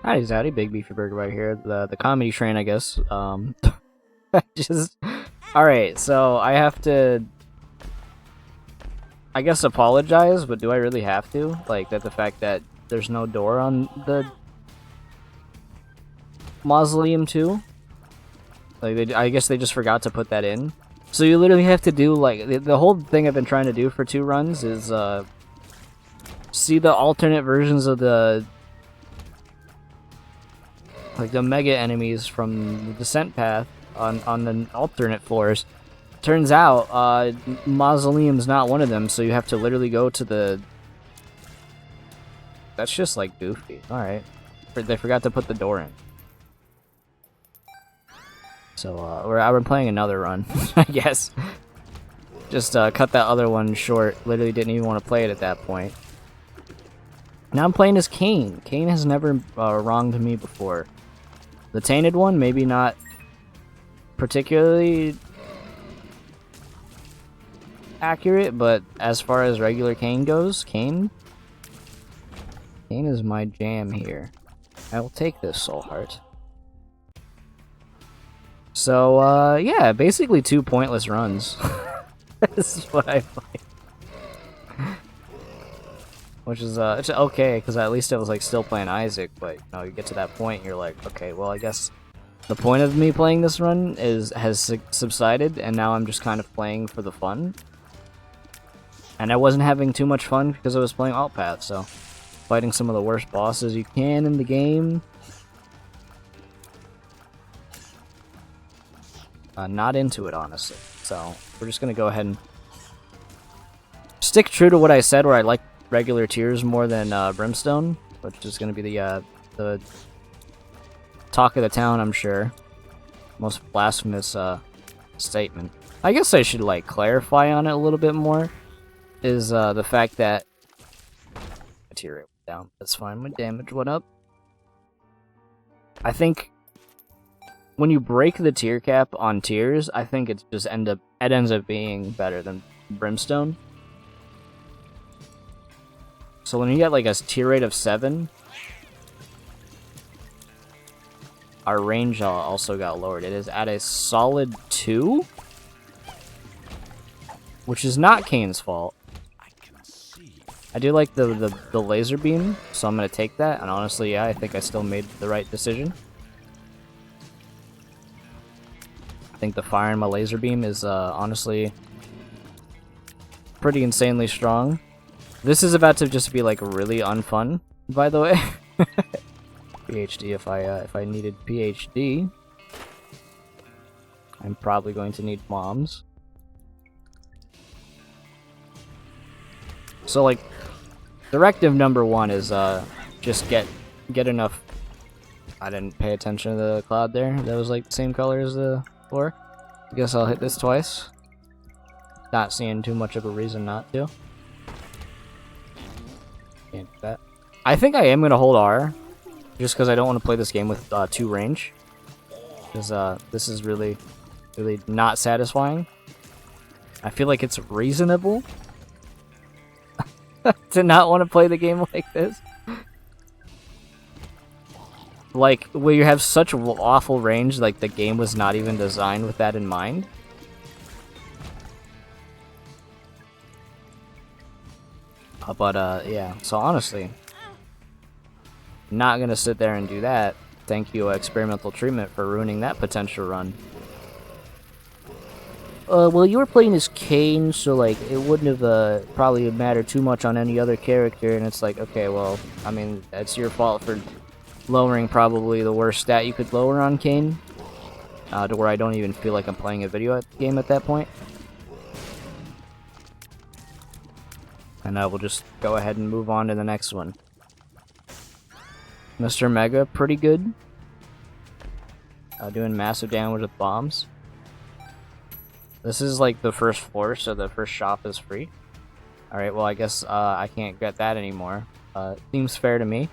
Howdy, Big Beefy Burger right here. The comedy train, I guess. Just all right. So I have to, I guess, apologize, but do I really have to? Like that, the fact that there's no door on the mausoleum too. Like I guess they just forgot to put that in. So you literally have to do like the whole thing I've been trying to do for 2 runs is see the alternate versions of the mega enemies from the descent path on the alternate floors. Turns out mausoleum's not one of them, so you have to literally go to the. That's just like goofy. All right, they forgot to put the door in. So we're playing another run, I guess. Just cut that other one short. Literally didn't even want to play it at that point. Now I'm playing as Cain. Cain has never wronged me before. The tainted one, maybe not particularly accurate, but as far as regular Cain goes, Cain is my jam here. I will take this soul heart. So, yeah, basically 2 pointless runs. This is what I play. Which is, it's okay, because at least I was, like, still playing Isaac, but, you know, you get to that point, and you're like, okay, well, I guess the point of me playing this run has subsided, and now I'm just kind of playing for the fun. And I wasn't having too much fun because I was playing Alt Path, so fighting some of the worst bosses you can in the game. Not into it, honestly. So we're just gonna go ahead and stick true to what I said, where I like regular tiers more than Brimstone, which is gonna be the talk of the town, I'm sure. Most blasphemous statement. I guess I should like clarify on it a little bit more. Is the fact that my tier rate went down. That's fine. My damage went up. I think when you break the tier cap on tiers, I think it just ends up being better than Brimstone. So when you get like a tier rate of 7, our range also got lowered. It is at a solid 2, which is not Cain's fault. I do like the laser beam, so I'm gonna take that. And honestly, yeah, I think I still made the right decision. I think the fire in my laser beam is honestly pretty insanely strong. This is about to just be like really unfun, by the way. PhD, if I needed PhD, I'm probably going to need moms. So like, directive number 1 is just get enough. I didn't pay attention to the cloud there. That was like the same color as the floor. I guess I'll hit this twice. Not seeing too much of a reason not to. Can't do that. I think I am gonna hold R, just because I don't want to play this game with 2 range. Because this is really not satisfying. I feel like it's reasonable to not want to play the game like this. Like, where you have such awful range, like the game was not even designed with that in mind. But yeah, so honestly, not gonna sit there and do that. Thank you, experimental treatment, for ruining that potential run. Well, you were playing as Cain, so like it wouldn't have probably mattered too much on any other character, and it's like, okay, well, I mean, that's your fault for lowering probably the worst stat you could lower on Cain, to where I don't even feel like I'm playing a video game at that point. And I will just go ahead and move on to the next one. Mr. Mega, pretty good. Doing massive damage with bombs. This is like the first floor, so the first shop is free. Alright, well I guess I can't get that anymore. Seems fair to me.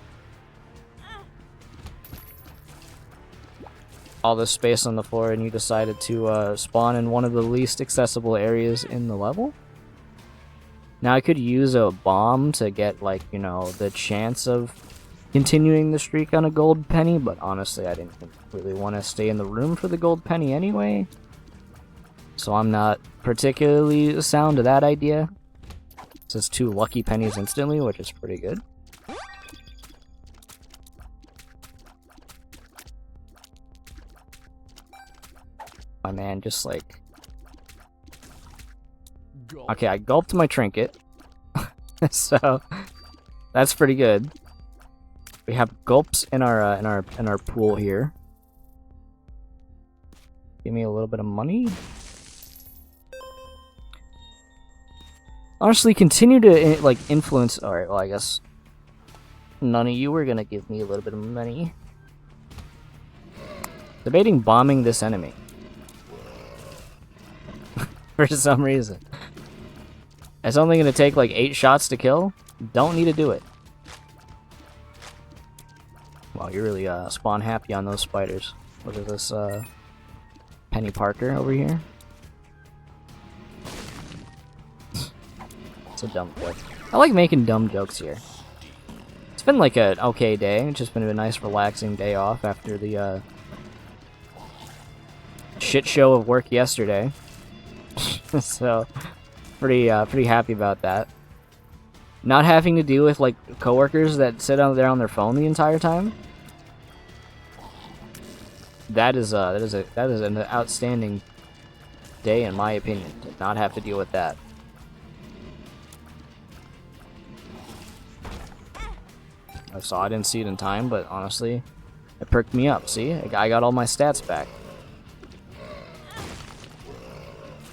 All this space on the floor, and you decided to spawn in one of the least accessible areas in the level? Now I could use a bomb to get, like, you know, the chance of continuing the streak on a gold penny, but honestly, I didn't really want to stay in the room for the gold penny anyway. So I'm not particularly sound to that idea. This is 2 lucky pennies instantly, which is pretty good. My man just like... Okay, I gulped my trinket. So that's pretty good. We have gulps in our pool here. Give me a little bit of money. Honestly, continue to like influence. All right, well, I guess none of you were gonna give me a little bit of money. Debating bombing this enemy for some reason. It's only gonna take like 8 shots to kill. Don't need to do it. Wow, you're really spawn happy on those spiders. What is this, Penny Parker over here? It's a dumb joke. I like making dumb jokes here. It's been like an okay day. It's just been a nice relaxing day off after the shit show of work yesterday. So pretty happy about that. Not having to deal with like coworkers that sit out there on their phone the entire time. That is an outstanding day in my opinion, to not have to deal with that. I didn't see it in time, but honestly, it perked me up. See, I got all my stats back.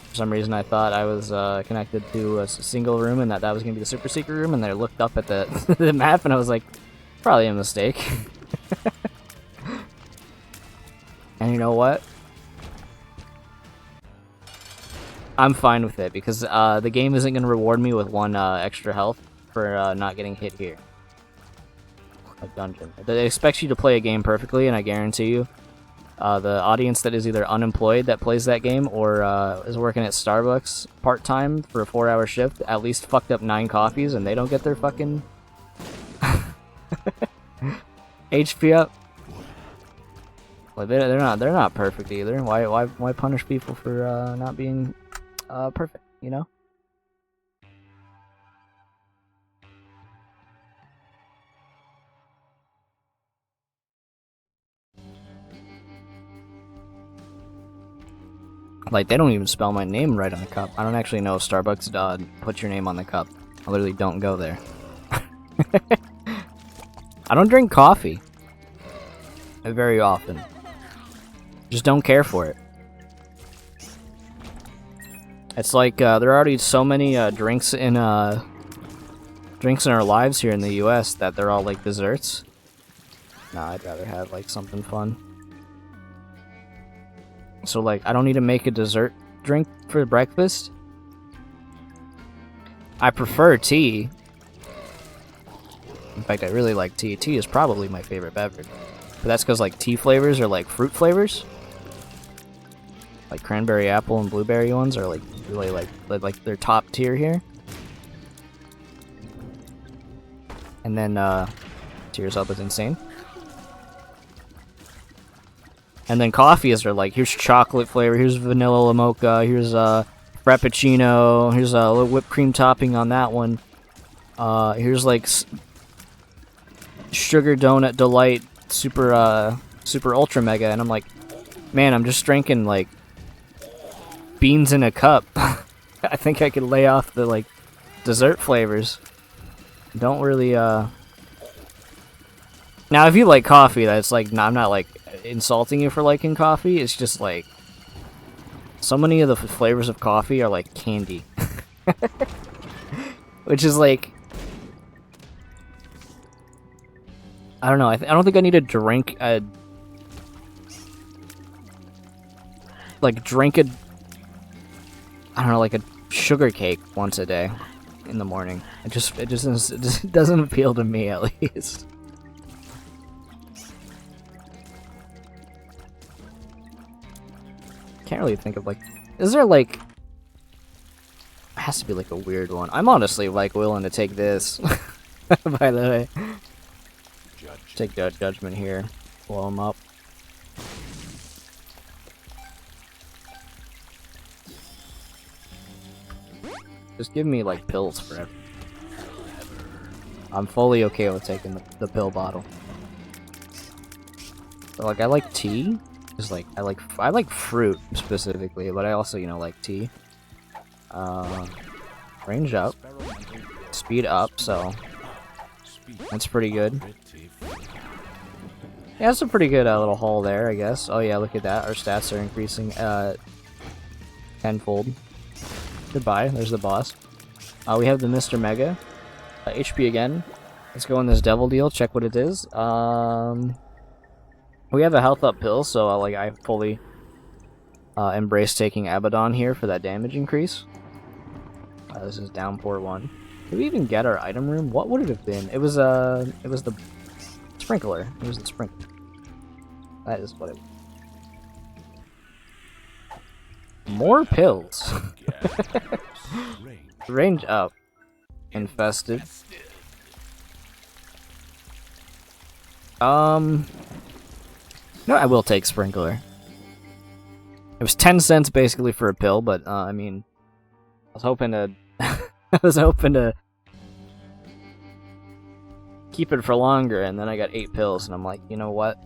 For some reason, I thought I was connected to a single room, and that was gonna be the super secret room. And I looked up at the the map, and I was like, probably a mistake. And you know what? I'm fine with it because the game isn't gonna reward me with 1 extra health for not getting hit here. A dungeon. It expects you to play a game perfectly, and I guarantee you, the audience that is either unemployed that plays that game or is working at Starbucks part-time for a 4-hour shift at least fucked up 9 coffees, and they don't get their fucking HP up. Like they're not perfect either. Why punish people for not being perfect? You know. Like, they don't even spell my name right on the cup. I don't actually know if Starbucks put your name on the cup. I literally don't go there. I don't drink coffee very often. Just don't care for it. It's like there are already so many drinks in our lives here in the U.S. that they're all like desserts. Nah, I'd rather have like something fun. So like, I don't need to make a dessert drink for breakfast. I prefer tea. In fact, I really like tea. Tea is probably my favorite beverage. But that's because like tea flavors are like fruit flavors. Like cranberry apple and blueberry ones are like really like their top tier here. And then Tears Up is insane. And then coffees are like, here's chocolate flavor, here's vanilla mocha, here's frappuccino, here's a little whipped cream topping on that one. Here's like sugar donut delight, super ultra mega, and I'm like, man, I'm just drinking like beans in a cup. I think I could lay off the like dessert flavors. Don't really Now if you like coffee, that's like, I'm not like insulting you for liking coffee. It's just like so many of the flavors of coffee are like candy. Which is like, I don't know, I don't think I need to drink a I don't know, like a sugar cake once a day in the morning. It just doesn't appeal to me, at least. Can't really think of like, is there like, it has to be like a weird one. I'm honestly like willing to take this. By the way, Take judgment here. Blow him up. Just give me like pills forever. I'm fully okay with taking the pill bottle. But, like, I like tea. Just like I like fruit specifically, but I also, you know, like tea. Range up, speed up, so that's pretty good. Yeah, that's a pretty good little haul there, I guess. Oh yeah, look at that. Our stats are increasing tenfold. Goodbye. There's the boss. We have the Mr. Mega. HP again. Let's go in this devil deal. Check what it is. We have a health up pill, so like I fully embrace taking Abaddon here for that damage increase. This is downpour 1. Did we even get our item room? What would it have been? It was the sprinkler. It was the sprinkler. That is what it was. More pills. Range up. Infested. No, I will take sprinkler. It was 10 cents basically for a pill, but I mean, I was hoping to I was hoping to keep it for longer, and then I got 8 pills, and I'm like, you know what?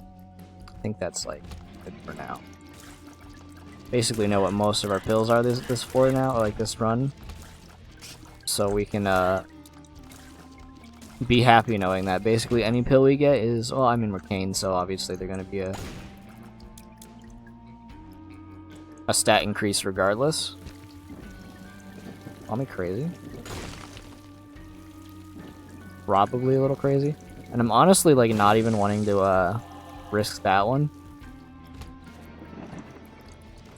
I think that's like good for now. Basically know what most of our pills are this for now, like this run. So we can be happy knowing that basically any pill we get is, well, I mean, we're Kane, so obviously they're gonna be a stat increase regardless. Call me crazy. Probably a little crazy. And I'm honestly like not even wanting to risk that one.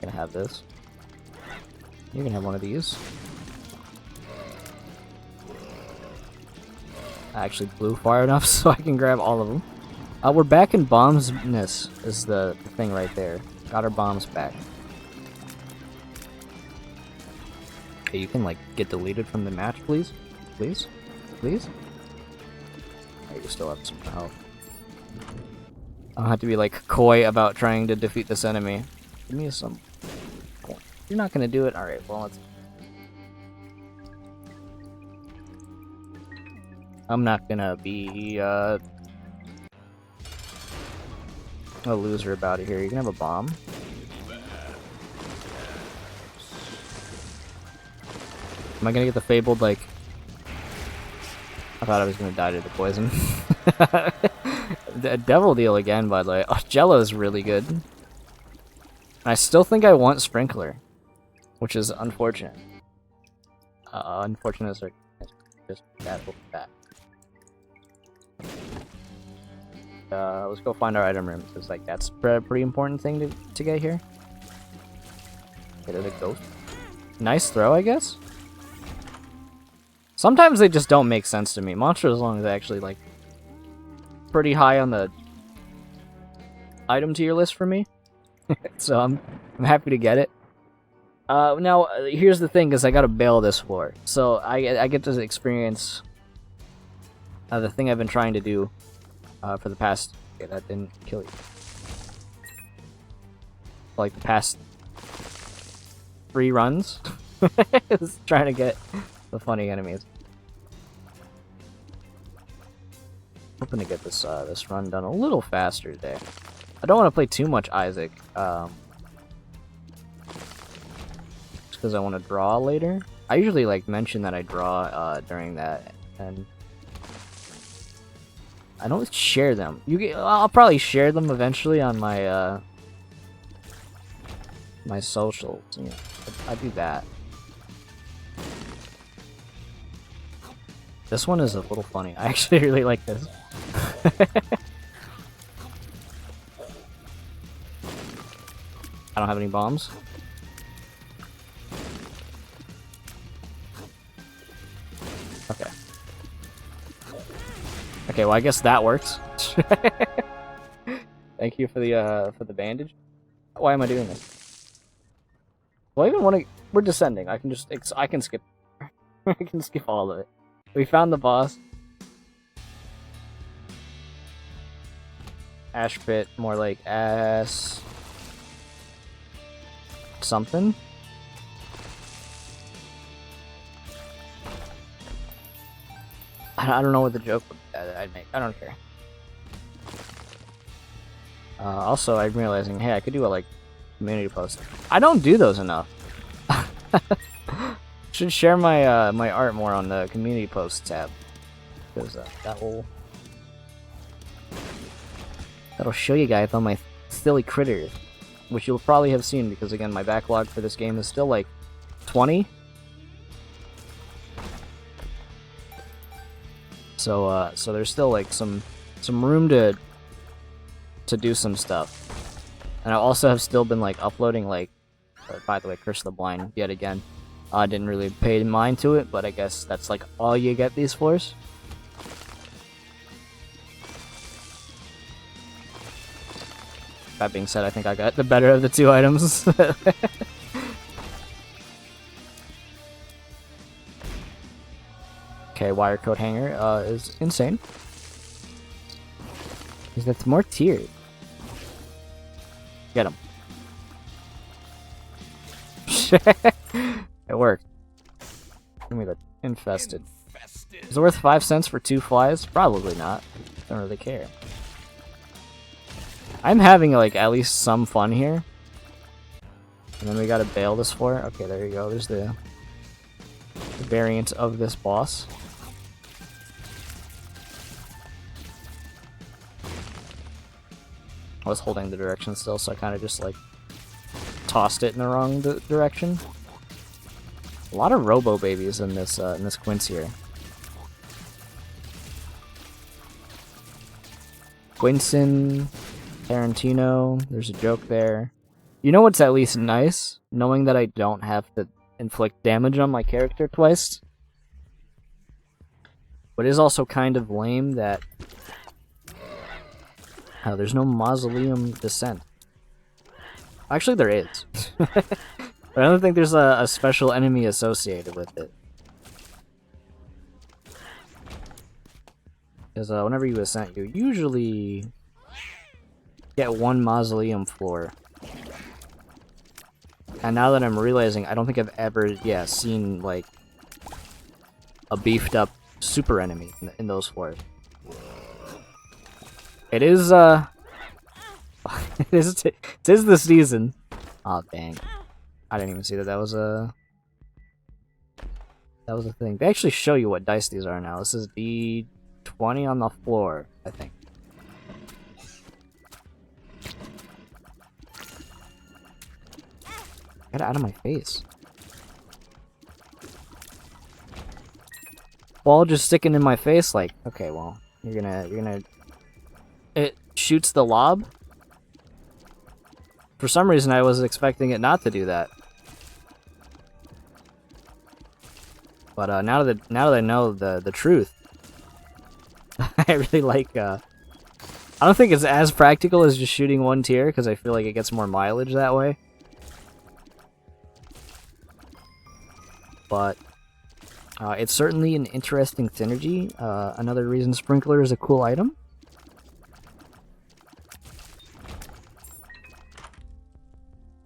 Gonna have this. You can have one of these. I actually blew far enough so I can grab all of them. We're back in bombsness is the thing right there. Got our bombs back. Okay, you can like get deleted from the match, please? Please? Please? Oh, you still have some health. I don't have to be like coy about trying to defeat this enemy. Give me some point. You're not gonna do it? Alright, well let's... I'm not gonna be a loser about it here. You can have a bomb. Am I gonna get the fabled, like... I thought I was gonna die to the poison. The devil deal again, by the way. Oh, Jello is really good. And I still think I want Sprinkler, which is unfortunate. Unfortunate is just bad. Let's go find our item room, because like that's a pretty important thing to get here. Get it a ghost. Nice throw, I guess. Sometimes they just don't make sense to me. Monster as long as actually like pretty high on the item tier list for me. So I'm happy to get it. Now here's the thing, is I gotta bail this floor, so I get to experience the thing I've been trying to do for the past... Okay, that didn't kill you. Like the past 3 runs. Just trying to get the funny enemies. Hoping to get this this run done a little faster today. I don't want to play too much Isaac. Just because I want to draw later. I usually like mention that I draw during that, and I don't share them. I'll probably share them eventually on my my socials. You know, I do that. This one is a little funny. I actually really like this. I don't have any bombs. Okay. Okay, well I guess that works. Thank you for the bandage. Why am I doing this? Well, I even want to... We're descending. I can skip. I can skip all of it. We found the boss. Ash pit, more like ass something. I don't know what the joke I'd make. I don't care. Also, I'm realizing, hey, I could do a like community post. I don't do those enough. Should share my my art more on the community posts tab, because that'll show you guys all my silly critters, which you'll probably have seen because again my backlog for this game is still like 20. So so there's still like some room to do some stuff, and I also have still been like uploading like. By the way, Curse of the Blind yet again. I didn't really pay mind to it, but I guess that's like all you get these floors. That being said, I think I got the better of the two items. Okay, wire coat hanger is insane. Because that's more tiered. Get him. It worked. Give me the infested. Is it worth 5 cents for 2 flies? Probably not. Don't really care. I'm having like at least some fun here. And then we gotta bail this floor. Okay, there you go. There's the variant of this boss. I was holding the direction still, so I kind of just like tossed it in the wrong direction. A lot of robo babies in this quince here. Quinson, Tarantino, there's a joke there. You know what's at least nice? Knowing that I don't have to inflict damage on my character twice. But it is also kind of lame that there's no mausoleum descent. Actually, there is. But I don't think there's a special enemy associated with it. Because whenever you ascent, you usually get one mausoleum floor. And now that I'm realizing, I don't think I've ever, seen, like, a beefed up super enemy in those floors. It is, it is the season. Aw, dang. I didn't even see that was a thing. They actually show you what dice these are now. This is D20 on the floor, I think. Get it out of my face. Ball just sticking in my face, like, okay, well, you're gonna... It shoots the lob? For some reason, I was expecting it not to do that. But now that I know the truth, I really like. I don't think it's as practical as just shooting one tier because I feel like it gets more mileage that way. But it's certainly an interesting synergy. Another reason Sprinkler is a cool item.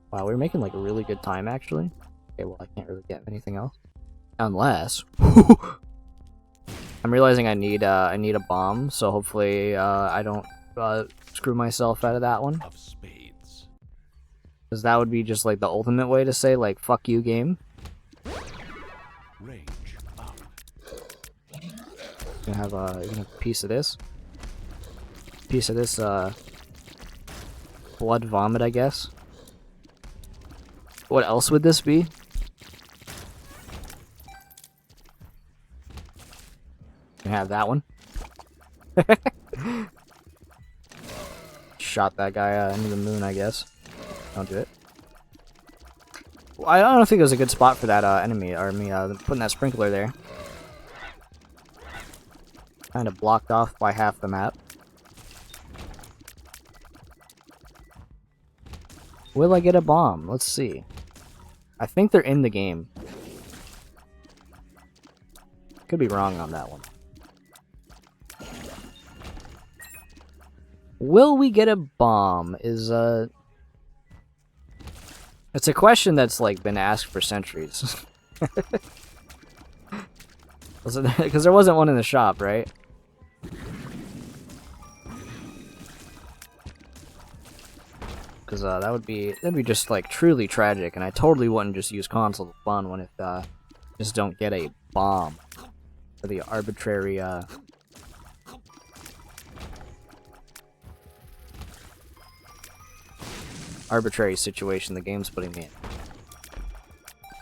Wow, we're making like a really good time actually. Okay, well I can't really get anything else. Unless I'm realizing I need a bomb, so hopefully I don't screw myself out of that one. Because that would be just like the ultimate way to say like fuck you game. Range up. Gonna have a piece of this. Piece of this blood vomit, I guess. What else would this be? Can have that one. Shot that guy into the moon, I guess. Don't do it. Well, I don't think it was a good spot for that enemy, or me putting that sprinkler there. Kind of blocked off by half the map. Will I get a bomb? Let's see. I think they're in the game. Could be wrong on that one. Will we get a bomb? It's a question that's like been asked for centuries. Because there wasn't one in the shop, right? Because that'd be just like truly tragic, and I totally wouldn't just use console fun when it just don't get a bomb for the arbitrary situation the game's putting me in.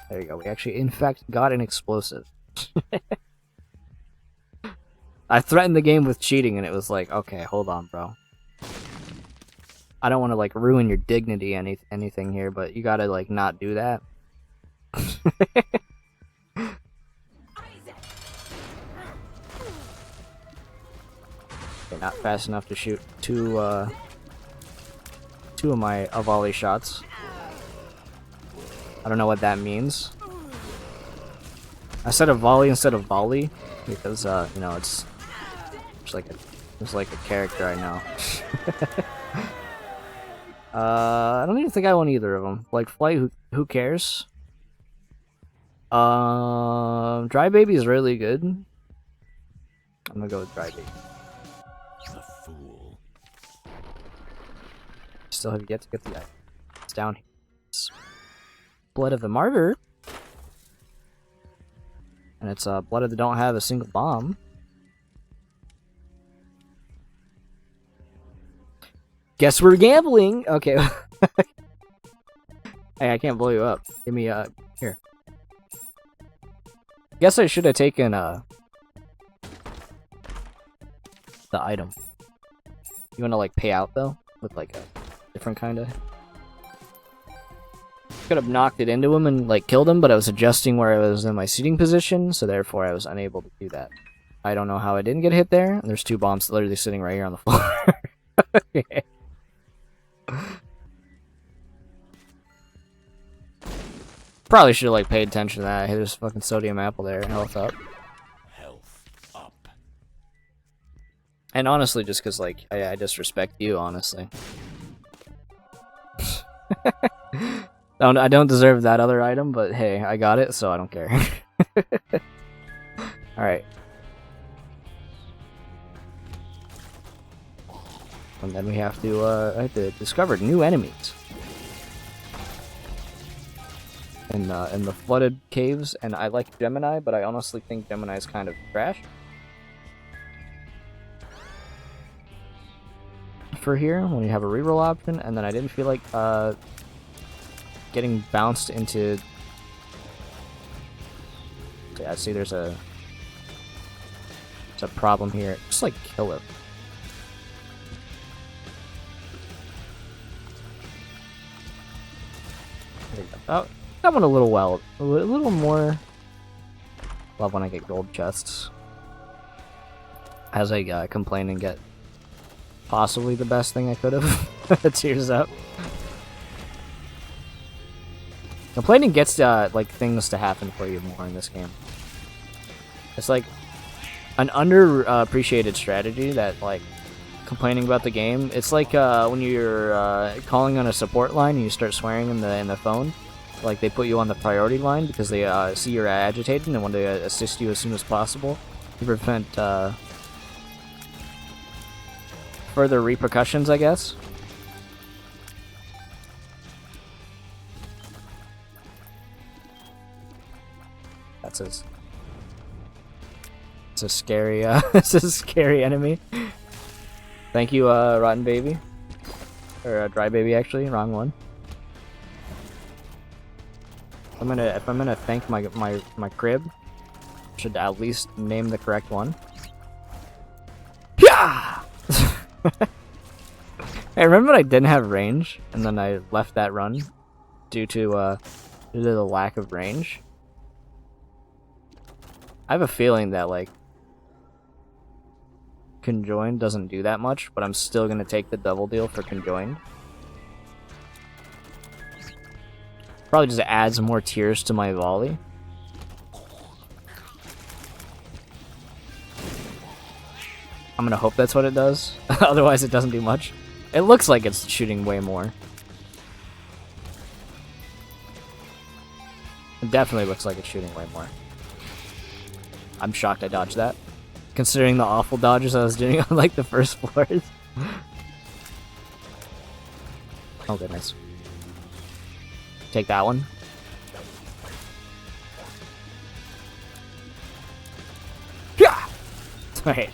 There you go. We actually, in fact, got an explosive. I threatened the game with cheating, and it was like, okay, hold on, bro. I don't want to like ruin your dignity, anything here, but you gotta like not do that. Okay, not fast enough to shoot two of my volley shots. I don't know what that means. I said a volley instead of volley because you know, it's like a character I know. I don't even think I want either of them. Like flight, who cares? Dry baby is really good. I'm gonna go with dry baby. The fool. Still have yet to get the item. It's down here. It's blood of the martyr. And it's blood of the don't have a single bomb. Guess we're gambling. Okay. Hey, I can't blow you up. Give me here. Guess I should have taken the item. You wanna like pay out though? With like a different kinda. Could have knocked it into him and like killed him, but I was adjusting where I was in my seating position, so therefore I was unable to do that. I don't know how I didn't get hit there. And there's two bombs literally sitting right here on the floor. Okay. Probably should have like paid attention to that. Hey, there's a fucking sodium apple there. Health up. Health up. And honestly, just because like I disrespect you, honestly. I don't deserve that other item, but hey, I got it, so I don't care. Alright. And then we have to discover new enemies. In the flooded caves, and I like Gemini, but I honestly think Gemini is kind of trash. For here, when you have a reroll option, and then I didn't feel like getting bounced into. Yeah, see, there's a problem here. Just like kill it. There you go. Oh, that one a little more. Love when I get gold chests. As I complain and get possibly the best thing I could have. Tears up. Complaining gets like things to happen for you more in this game. It's like an underappreciated strategy that like complaining about the game. It's like when you're calling on a support line and you start swearing in the phone. Like they put you on the priority line because they see you're agitated and want to assist you as soon as possible to prevent further repercussions, I guess. That's it's a scary it's a scary enemy. Thank you, Rotten Baby. Or Dry Baby, actually, wrong one. If I'm gonna thank my crib, should at least name the correct one. Yeah. Hey, remember when I didn't have range, and then I left that run due to the lack of range? I have a feeling that like Conjoined doesn't do that much, but I'm still gonna take the double deal for Conjoined. Probably just adds more tiers to my volley. I'm I'm gonna hope that's what it does. Otherwise, it doesn't do much. It looks like it's shooting way more. It definitely looks like it's shooting way more. I'm shocked I dodged that, considering the awful dodges I was doing on like the first floors. Oh goodness. Take that one. Yeah. Alright.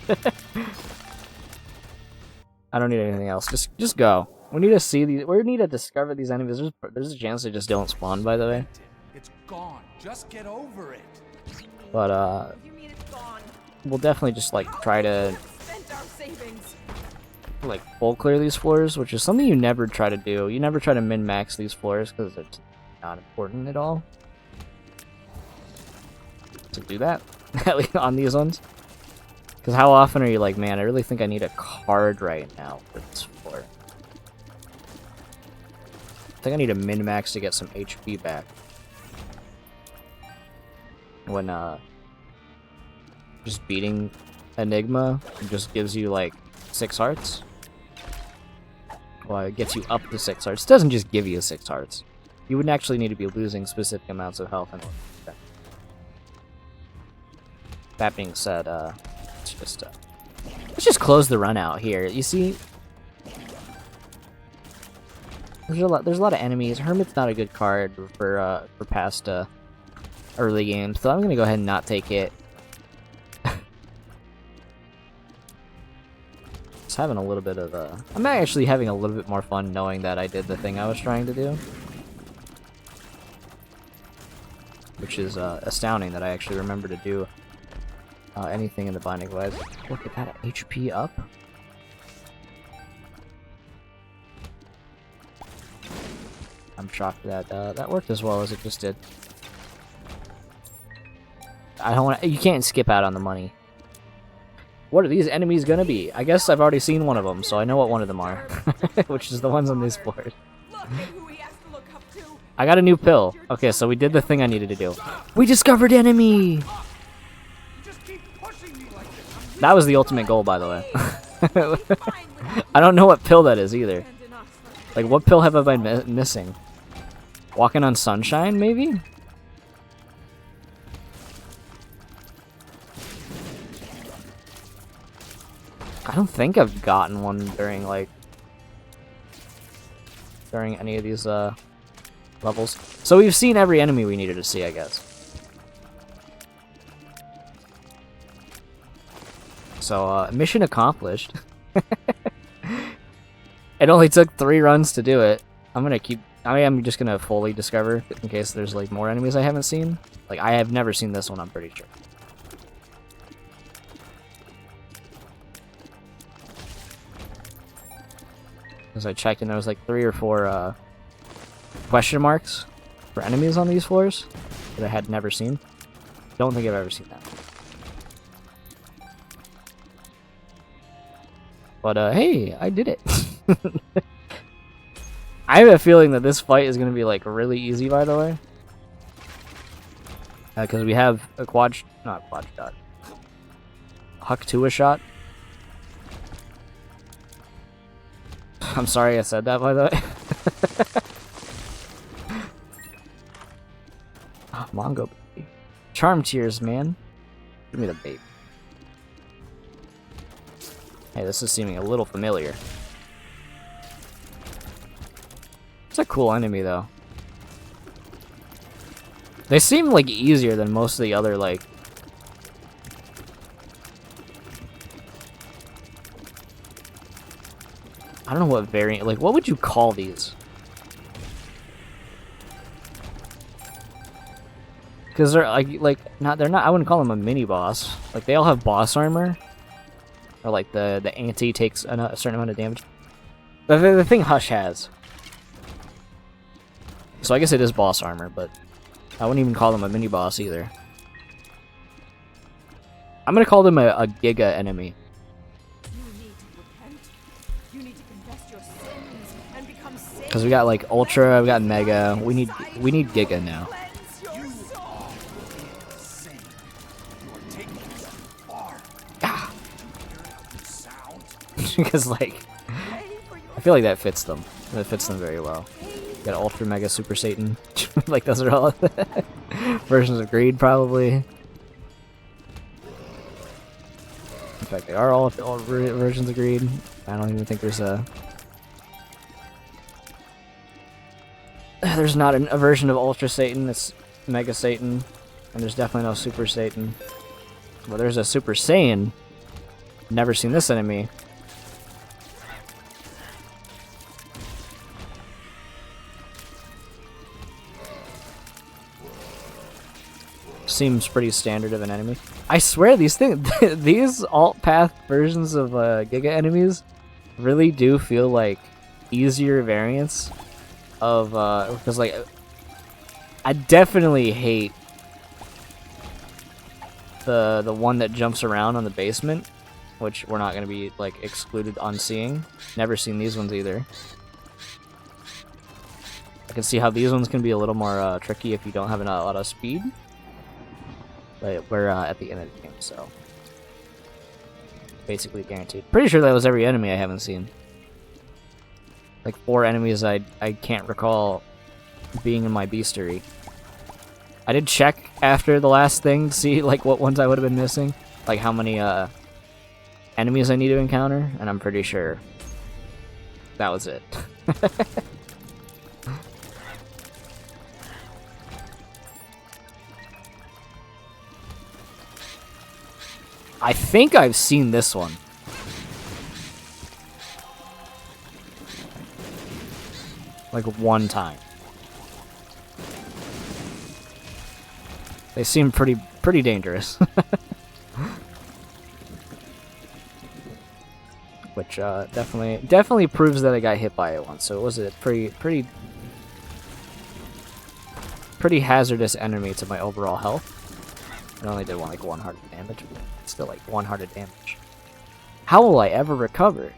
I don't need anything else. Just go. We need to see these. We need to discover these enemies. There's a chance they just don't spawn, by the way. It's gone. Just get over it. But we'll definitely just like try to like full clear these floors, which is something you never try to do. You never try to min-max these floors because it's not important at all to do that, at least on these ones. Because how often are you like, man, I really think I need a card right now for this floor. I think I need a min-max to get some HP back. When just beating Enigma just gives you like 6 hearts. Well, it gets you up to 6 hearts. It doesn't just give you 6 hearts. You wouldn't actually need to be losing specific amounts of health in order to do that. That being said, let's just close the run out here. You see, there's a lot of enemies. Hermit's not a good card for past early games, so I'm gonna go ahead and not take it. Just having a little bit of I'm actually having a little bit more fun knowing that I did the thing I was trying to do, which is astounding that I actually remember to do anything in the Binding of Isaac. Look at that HP up. I'm shocked that that worked as well as it just did. I don't want. You can't skip out on the money. What are these enemies gonna be? I guess I've already seen one of them, so I know what one of them are, which is the ones on these floors. I got a new pill. Okay, so we did the thing I needed to do. We discovered enemy. That was the ultimate goal, by the way. I don't know what pill that is either. Like, what pill have I been missing? Walking on sunshine, maybe? I don't think I've gotten one during, like, during any of these, levels. So we've seen every enemy we needed to see, I guess. So, mission accomplished. It only took 3 runs to do it. I'm just gonna fully discover in case there's, like, more enemies I haven't seen. Like, I have never seen this one, I'm pretty sure. As I checked, and there was like 3 or 4 question marks for enemies on these floors that I had never seen. Don't think I've ever seen that. But hey, I did it. I have a feeling that this fight is gonna be like really easy, by the way, because we have a not quad shot, Huck to a shot. I'm sorry I said that, by the way. Oh, Mongo baby. Charm tears, man. Give me the bait. Hey, this is seeming a little familiar. It's a cool enemy, though. They seem like easier than most of the other, like, I don't know what variant, like, what would you call these? Because they're they're not, I wouldn't call them a mini boss. Like, they all have boss armor. Or like the anti takes a certain amount of damage. The thing Hush has. So I guess it is boss armor, but I wouldn't even call them a mini boss either. I'm gonna call them a Giga enemy. Because we got like Ultra, we got Mega. We need Giga now. because like I feel like that fits them. That fits them very well. Got Ultra Mega Super Satan. Like those are all versions of Greed, probably. In fact, they are all versions of Greed. I don't even think there's a. There's not a version of Ultra Satan. It's Mega Satan, and there's definitely no Super Satan. Well, there's a Super Saiyan. Never seen this enemy. Seems pretty standard of an enemy. I swear these things, these alt path versions of Giga enemies really do feel like easier variants of because like I definitely hate the one that jumps around on the basement, which we're not going to be like excluded on seeing. Never seen these ones either. I can see how these ones can be a little more tricky if you don't have a lot of speed. But we're at the end of the game, so basically guaranteed. Pretty sure that was every enemy I haven't seen. Like 4 enemies I can't recall being in my Bestiary. I did check after the last thing to see like what ones I would have been missing, like how many enemies I need to encounter, and I'm pretty sure that was it. I think I've seen this one. Like one time. They seem pretty dangerous. Which definitely proves that I got hit by it once. So it was a pretty hazardous enemy to my overall health. It only did like 1 heart of damage, but still like 1 heart of damage. How will I ever recover?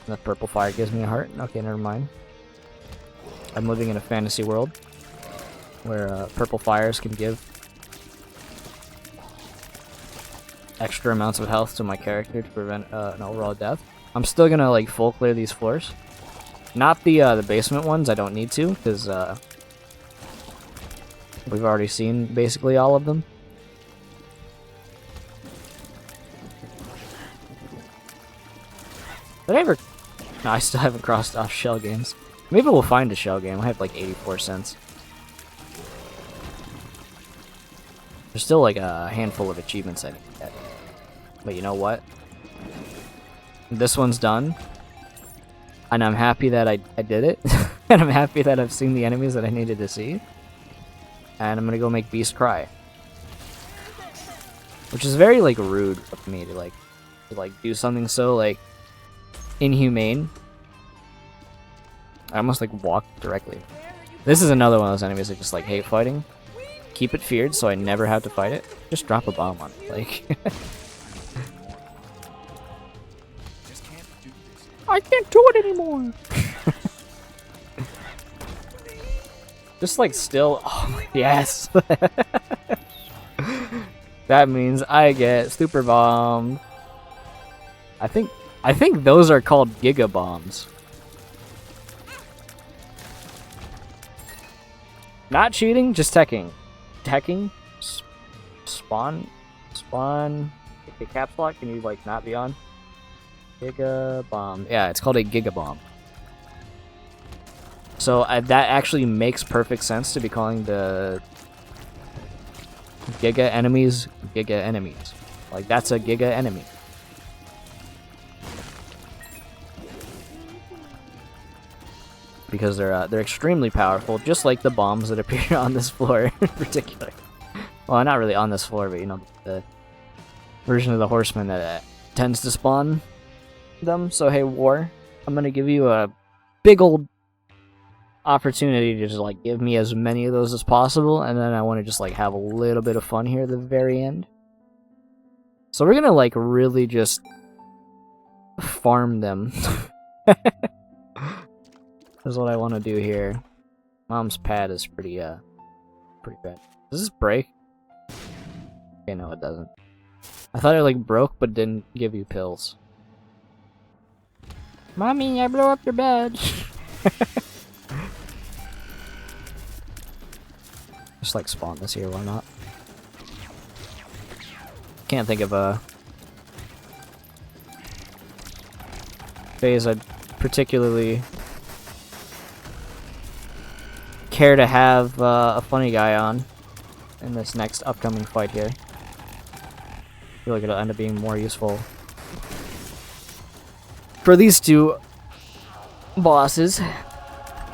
The purple fire gives me a heart. Okay, never mind. I'm living in a fantasy world where purple fires can give extra amounts of health to my character to prevent an overall death. I'm still gonna like full clear these floors. Not the basement ones. I don't need to because we've already seen basically all of them. Did I ever? No, I still haven't crossed off shell games. Maybe we'll find a shell game. I have like 84 cents. There's still like a handful of achievements I need to get. But you know what? This one's done. And I'm happy that I did it. And I'm happy that I've seen the enemies that I needed to see. And I'm gonna go make Beast cry. Which is very like rude of me to like do something so like inhumane. I almost like walked directly. This is another one of those enemies I just like hate fighting. Keep it feared so I never have to fight it. Just drop a bomb on it, like. I can't do it anymore. Just like still. Oh yes. That means I get super bombed. I think those are called Giga Bombs. Not cheating, just teching. Teching? Spawn? Okay, caps lock, can you like not be on? Giga Bomb. Yeah, it's called a Giga Bomb. So that actually makes perfect sense to be calling the Giga enemies Giga enemies. Like that's a Giga enemy. Because they're extremely powerful, just like the bombs that appear on this floor in particular. Well, not really on this floor, but you know, the version of the horseman that tends to spawn them. So hey, War, I'm gonna give you a big old opportunity to just like give me as many of those as possible, and then I want to just like have a little bit of fun here at the very end. So we're gonna like really just farm them. Is what I want to do here. Mom's pad is pretty bad. Does this break? Okay, no, it doesn't. I thought it like broke, but didn't give you pills. Mommy, I blew up your bed. Just like spawn this here, why not? Can't think of a phase I'd particularly care to have a funny guy on in this next upcoming fight here. I feel like it'll end up being more useful for these two bosses.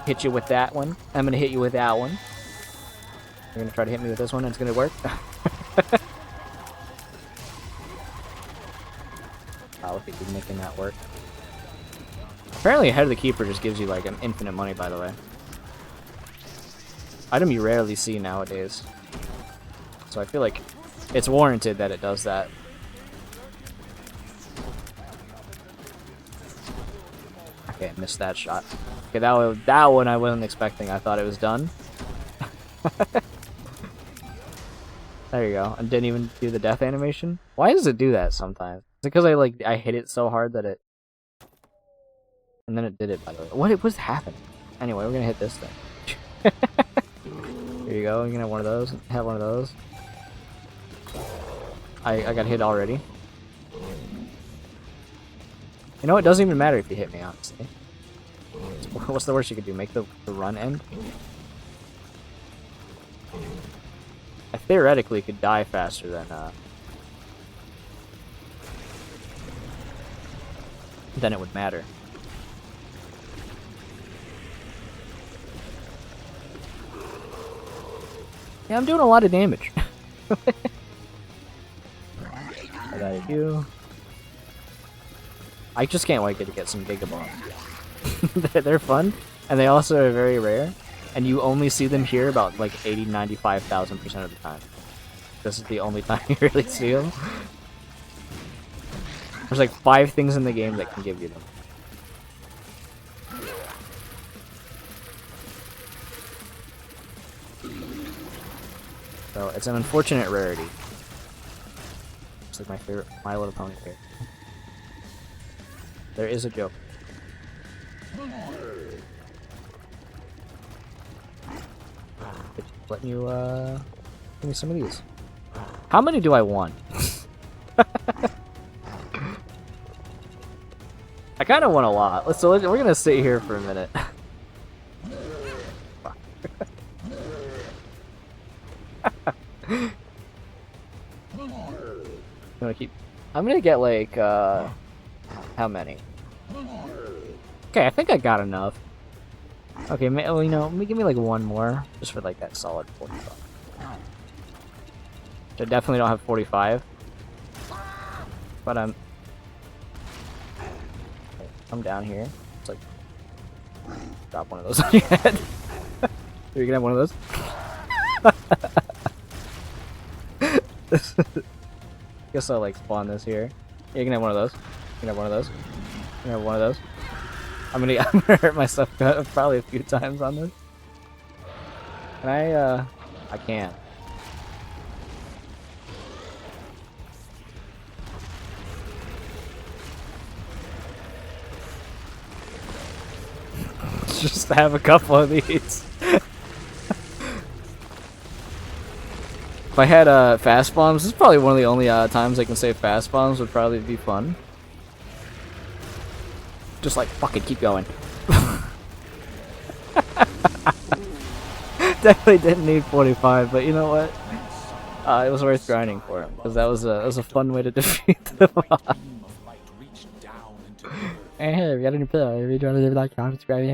Hit you with that one. I'm gonna hit you with that one. You're gonna try to hit me with this one and it's gonna work? Oh, look at you making that work. Apparently Head of the Keeper just gives you like an infinite money, by the way. Item you rarely see nowadays. So I feel like it's warranted that it does that. Okay, I missed that shot. Okay, that one I wasn't expecting. I thought it was done. There you go. I didn't even do the death animation. Why does it do that sometimes? Is it because I hit it so hard that it... And then it did it, by the way. What's happening? Anyway, we're gonna hit this thing. Here you go. You're gonna have one of those. Have one of those. I got hit already. You know, it doesn't even matter if you hit me, honestly. What's the worst you could do? Make the run end? I theoretically could die faster than it would matter. Yeah, I'm doing a lot of damage. I got you. I just can't wait to get some Gigabombs. They're fun, and they also are very rare, and you only see them here about like 95,000% of the time. This is the only time you really see them. There's like 5 things in the game that can give you them. So it's an unfortunate rarity. It's like my favorite My Little Pony character. There is a joke. Let you give me some of these. How many do I want? I kind of want a lot. We're gonna sit here for a minute. I'm gonna get like how many? Okay, I think I got enough. Okay, well, you know, give me like one more, just for like that solid 45. I definitely don't have 45, but I'm down here. It's like drop one of those on your head. You're gonna have one of those. Guess I'll like spawn this here. Yeah, you can have one of those. You can have one of those. You can have one of those. I'm gonna hurt myself probably a few times on this. Can I can't. Just have a couple of these. If I had fast bombs, this is probably one of the only times I can say fast bombs would probably be fun. Just like, fuck it, keep going. Definitely didn't need 45, but you know what? It was worth grinding for him, because that was a fun way to defeat the boss. And hey, if you got any pillow, if you want to like, subscribe.